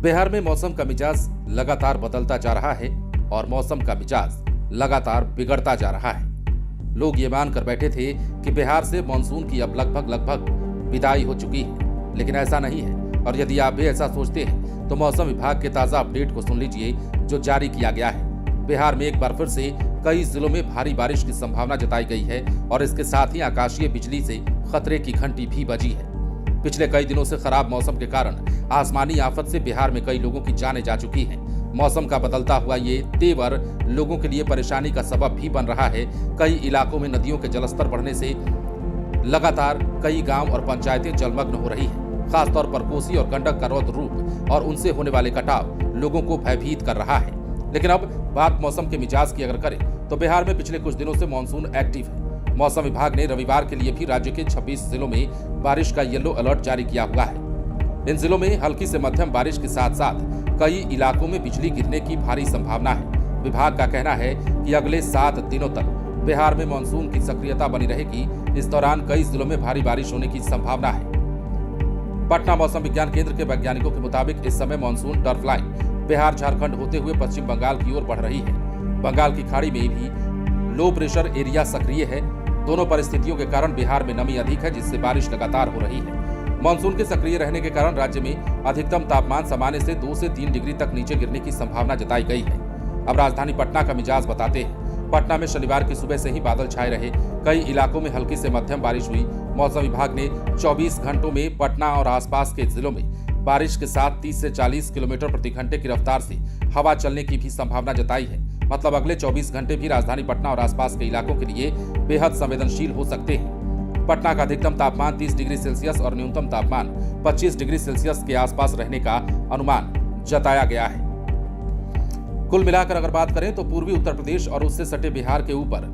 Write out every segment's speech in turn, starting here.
बिहार में मौसम का मिजाज लगातार बदलता जा रहा है और मौसम का मिजाज लगातार बिगड़ता जा रहा है। लोग ये मानकर बैठे थे कि बिहार से मानसून की अब लगभग विदाई हो चुकी है, लेकिन ऐसा नहीं है। और यदि आप भी ऐसा सोचते हैं तो मौसम विभाग के ताजा अपडेट को सुन लीजिए जो जारी किया गया है। बिहार में एक बार फिर से कई जिलों में भारी बारिश की संभावना जताई गई है और इसके साथ ही आकाशीय बिजली से खतरे की घंटी भी बजी है। पिछले कई दिनों से खराब मौसम के कारण आसमानी आफत से बिहार में कई लोगों की जानें जा चुकी हैं। मौसम का बदलता हुआ ये तेवर लोगों के लिए परेशानी का सबब भी बन रहा है। कई इलाकों में नदियों के जलस्तर बढ़ने से लगातार कई गांव और पंचायतें जलमग्न हो रही हैं। खासतौर पर कोसी और गंडक का रौद्र रूप और उनसे होने वाले कटाव लोगों को भयभीत कर रहा है। लेकिन अब बात मौसम के मिजाज की अगर करें तो बिहार में पिछले कुछ दिनों से मानसून एक्टिव है। मौसम विभाग ने रविवार के लिए भी राज्य के 26 जिलों में बारिश का येलो अलर्ट जारी किया हुआ है। इन जिलों में हल्की से मध्यम बारिश के साथ साथ कई इलाकों में बिजली गिरने की भारी संभावना है। विभाग का कहना है कि अगले 7 दिनों तक बिहार में मानसून की सक्रियता बनी रहेगी। इस दौरान कई जिलों में भारी बारिश होने की संभावना है। पटना मौसम विज्ञान केंद्र के वैज्ञानिकों के मुताबिक इस समय monsoon trough line Bihar Jharkhand होते हुए पश्चिम बंगाल की ओर बढ़ रही है। बंगाल की खाड़ी में भी लो प्रेशर एरिया सक्रिय है। दोनों परिस्थितियों के कारण बिहार में नमी अधिक है, जिससे बारिश लगातार हो रही है। मानसून के सक्रिय रहने के कारण राज्य में अधिकतम तापमान सामान्य से 2 से 3 डिग्री तक नीचे गिरने की संभावना जताई गई है। अब राजधानी पटना का मिजाज बताते हैं। पटना में शनिवार की सुबह से ही बादल छाए रहे। कई इलाकों में हल्की से मध्यम बारिश हुई। मौसम विभाग ने 24 घंटों में पटना और आसपास के जिलों में बारिश के साथ 30 से 40 किलोमीटर प्रति घंटे की रफ्तार से हवा चलने की भी संभावना जताई है। मतलब अगले 24 घंटे भी राजधानी पटना और आसपास के इलाकों के लिए बेहद संवेदनशील हो सकते हैं। पटना का अधिकतम तापमान 30 डिग्री सेल्सियस और न्यूनतम तापमान 25 डिग्री सेल्सियस के आसपास रहने का अनुमान जताया गया है। कुल मिलाकर अगर बात करें तो पूर्वी उत्तर प्रदेश और उससे सटे बिहार के ऊपर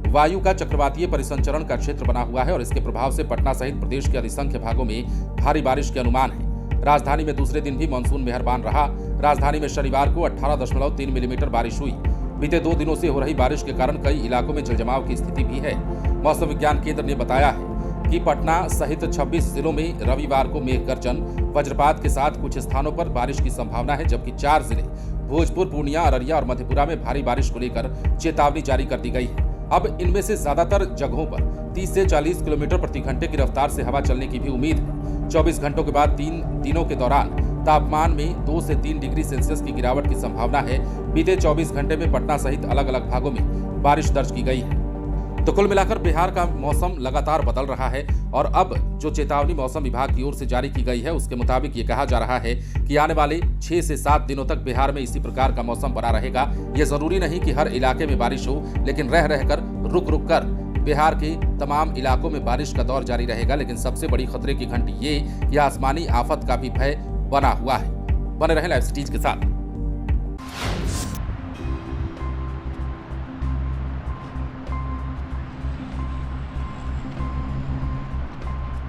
वायु का चक्रवातीय परिसंचरण का क्षेत्र बना हुआ है और इसके प्रभाव से पटना सहित प्रदेश के अधिसंख्य भागों में भारी बारिश के अनुमान है। राजधानी में दूसरे दिन भी मानसून मेहरबान रहा। राजधानी में शनिवार को 18.3 मिलीमीटर बारिश हुई। बीते 2 दिनों से हो रही बारिश के कारण कई इलाकों में जलजमाव की स्थिति भी है। मौसम विज्ञान केंद्र ने बताया है कि पटना सहित 26 जिलों में रविवार को मेघ गर्जन वज्रपात के साथ कुछ स्थानों पर बारिश की संभावना है, जबकि 4 जिले भोजपुर, पूर्णिया, अररिया और मधेपुरा में भारी बारिश को लेकर चेतावनी जारी कर दी गई है। अब इनमें से ज्यादातर जगहों पर 30 से 40 किलोमीटर प्रति घंटे की रफ्तार से हवा चलने की भी उम्मीद है। 24 घंटों के बाद 3 दिनों के दौरान तापमान में 2 से 3 डिग्री सेल्सियस की गिरावट की संभावना है। बीते 24 घंटे में पटना सहित अलग अलग भागों में बारिश दर्ज की गई है। तो कुल मिलाकर बिहार का मौसम लगातार बदल रहा है और अब जो चेतावनी मौसम विभाग की ओर से जारी की गई है उसके मुताबिक ये कहा जा रहा है कि आने वाले 6 से 7 दिनों तक बिहार में इसी प्रकार का मौसम बना रहेगा। ये जरूरी नहीं कि हर इलाके में बारिश हो, लेकिन रह रहकर रुक कर बिहार के तमाम इलाकों में बारिश का दौर जारी रहेगा। लेकिन सबसे बड़ी खतरे की घंटी ये आसमानी आफत का भी भय बना हुआ है। बने रहें लाइव सिटीज के साथ।